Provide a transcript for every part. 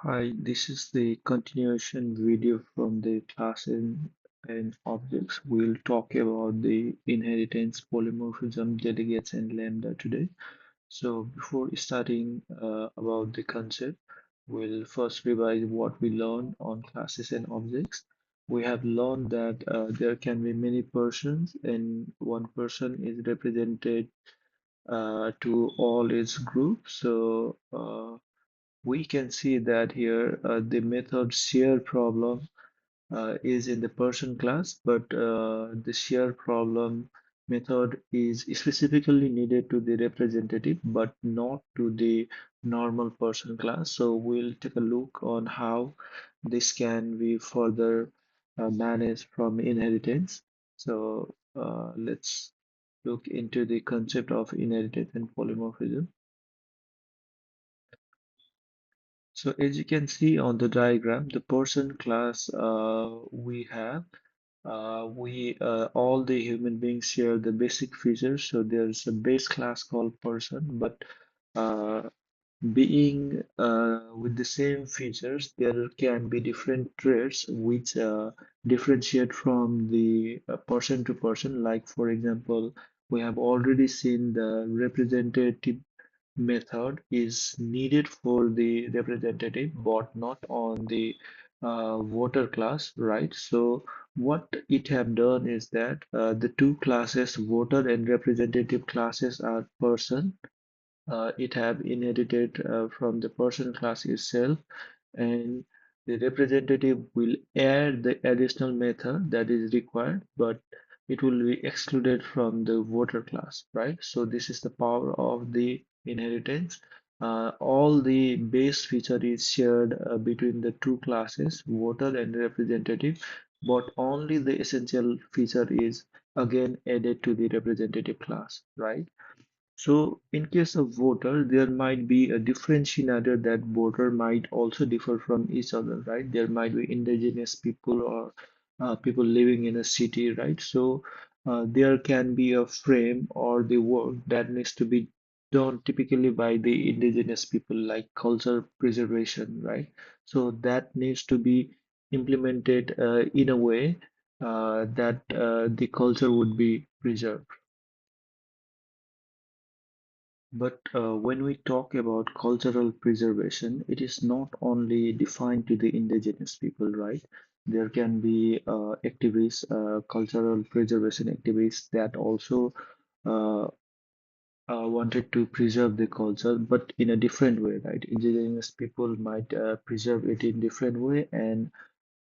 Hi, this is the continuation video from the class in objects. We'll talk about the inheritance, polymorphism, delegates, and lambda today. So before starting about the concept, we'll first revise what we learned on classes and objects. We have learned that there can be many persons and one person is represented to all its groups. So we can see that here the method share problem is in the person class, but the share problem method is specifically needed to the representative, but not to the normal person class. So we'll take a look on how this can be further managed from inheritance. So let's look into the concept of inheritance and polymorphism. So as you can see on the diagram, the person class we have, we all the human beings share the basic features. So there's a base class called person, but uh, being with the same features, there can be different traits which differentiate from the person to person. Like for example, we have already seen the representative method is needed for the representative but not on the voter class, right? So what it have done is that the two classes, voter and representative classes, are person. It have inherited from the person class itself, and the representative will add the additional method that is required, but it will be excluded from the voter class, right? So this is the power of the inheritance. All the base feature is shared between the two classes, voter and representative, but only the essential feature is again added to the representative class, right? So, in case of voter, there might be a different scenario that voter might also differ from each other, right? There might be indigenous people or people living in a city, right? So, there can be a frame or the work that needs to be done typically by the indigenous people, like culture preservation, right? So, that needs to be implemented in a way that the culture would be preserved. But when we talk about cultural preservation, it is not only defined to the indigenous people, right? There can be activists, cultural preservation activists that also uh, wanted to preserve the culture, but in a different way, right? Indigenous people might preserve it in different way, and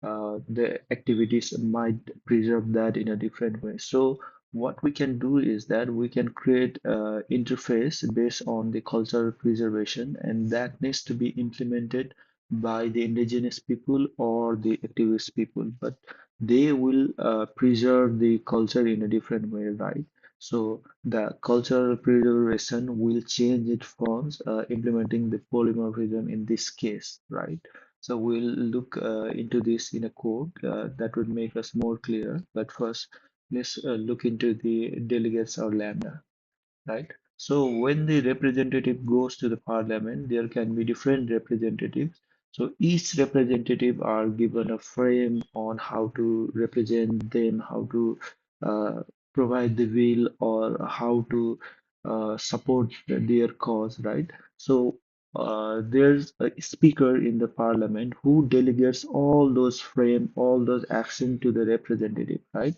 the activities might preserve that in a different way. So what we can do is that we can create interface based on the cultural preservation, and that needs to be implemented by the indigenous people or the activist people, but they will preserve the culture in a different way, right? So the cultural preservation will change it from implementing the polymorphism in this case, right? So we'll look into this in a code that would make us more clear. But first, let's look into the delegates or lambda, right? So when the representative goes to the parliament, there can be different representatives. So each representative are given a frame on how to represent them, how to uh, provide the will, or how to support their cause, right? So there's a speaker in the parliament who delegates all those frame, all those action to the representative, right?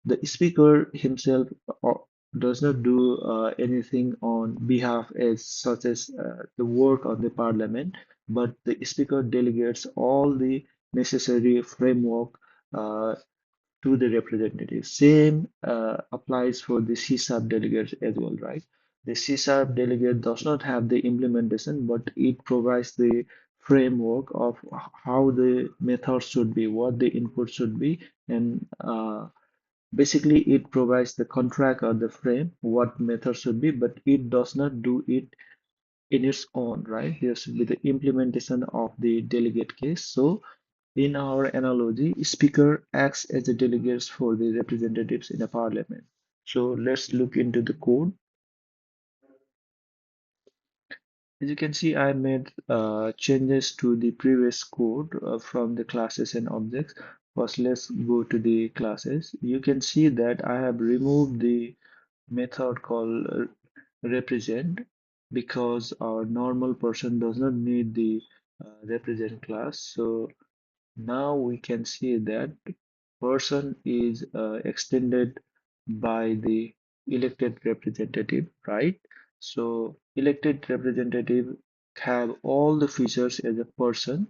The speaker himself uh, does not do anything on behalf as such as the work of the parliament, but the speaker delegates all the necessary framework uh, to the representative. Same applies for the C-sharp delegates as well, right? The C-sharp delegate does not have the implementation, but it provides the framework of how the methods should be, what the input should be, and basically, it provides the contract or the frame, what method should be, but it does not do it in its own, right? There should be the implementation of the delegate case. So, in our analogy, speaker acts as a delegate for the representatives in a parliament. So, let's look into the code. As you can see, I made changes to the previous code from the classes and objects. First, let's go to the classes. You can see that I have removed the method called represent because our normal person does not need the represent class. So now we can see that person is extended by the elected representative, right? So elected representative have all the features as a person,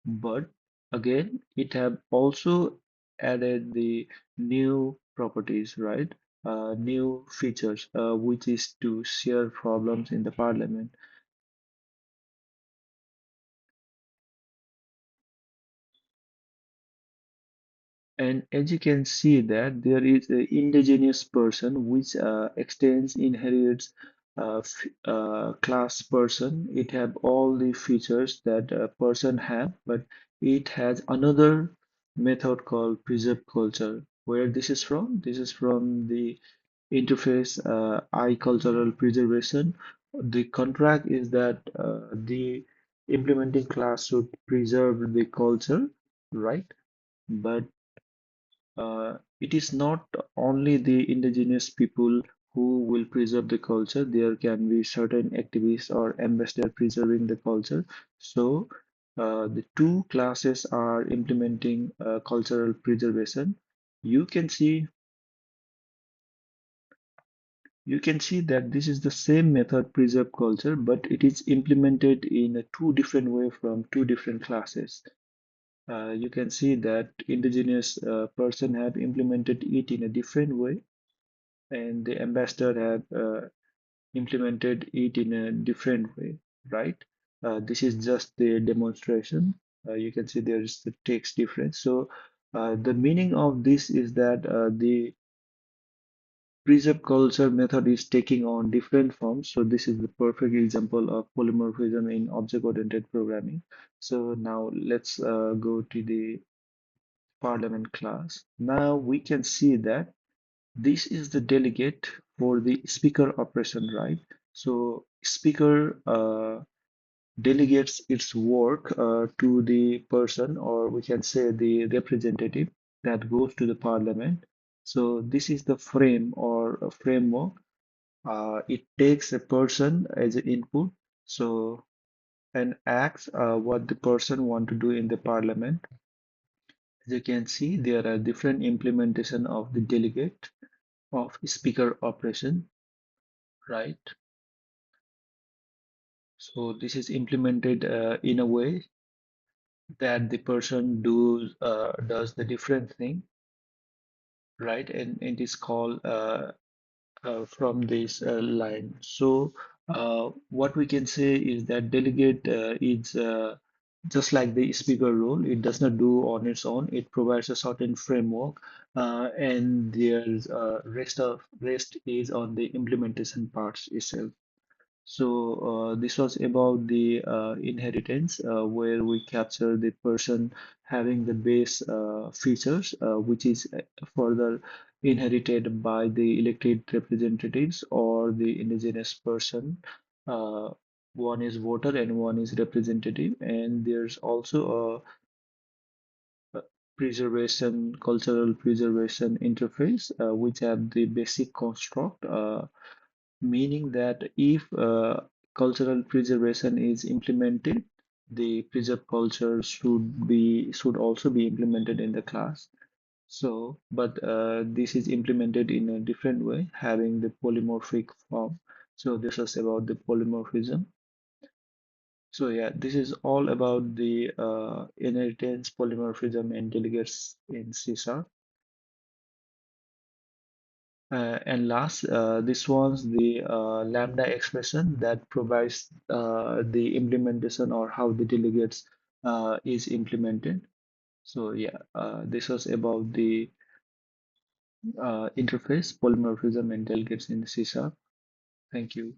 but again, it have also added the new properties, right? New features, which is to share problems in the parliament. And as you can see that there is a indigenous person which extends inherits class person. It have all the features that a person have, but it has another method called preserve culture. Where this is from? This is from the interface I cultural preservation. The contract is that the implementing class should preserve the culture, right? But it is not only the indigenous people who will preserve the culture. There can be certain activists or ambassadors preserving the culture. So the two classes are implementing cultural preservation. You can see you can see that this is the same method preserve culture, but it is implemented in a two different way from two different classes. You can see that indigenous person have implemented it in a different way and the ambassador have implemented it in a different way, right? This is just the demonstration. You can see there is the text difference. So the meaning of this is that the preserve culture method is taking on different forms. So this is the perfect example of polymorphism in object-oriented programming. So now let's go to the parliament class. Now we can see that this is the delegate for the speaker operation, right? So speaker delegates its work to the person, or we can say the representative that goes to the parliament. So this is the frame or a framework. It takes a person as an input, so and asks what the person want to do in the parliament. As you can see, there are different implementation of the delegate of speaker operation, right? So this is implemented in a way that the person does the different thing, right? And it is called from this line. So what we can say is that delegate is just like the speaker role. It does not do on its own. It provides a certain framework, and there's rest is on the implementation parts itself. So this was about the inheritance, where we capture the person having the base features, which is further inherited by the elected representatives or the indigenous person. Uh, One is voter and one is representative, and there's also a preservation, cultural preservation interface, which have the basic construct. Meaning that if cultural preservation is implemented, the preserved culture should also be implemented in the class. So, but this is implemented in a different way, having the polymorphic form. So this is about the polymorphism. So yeah, this is all about the inheritance, polymorphism, and delegates in C#. And last, this was the lambda expression that provides the implementation or how the delegates is implemented. So yeah, this was about the interface, polymorphism, and delegates in C#. Thank you.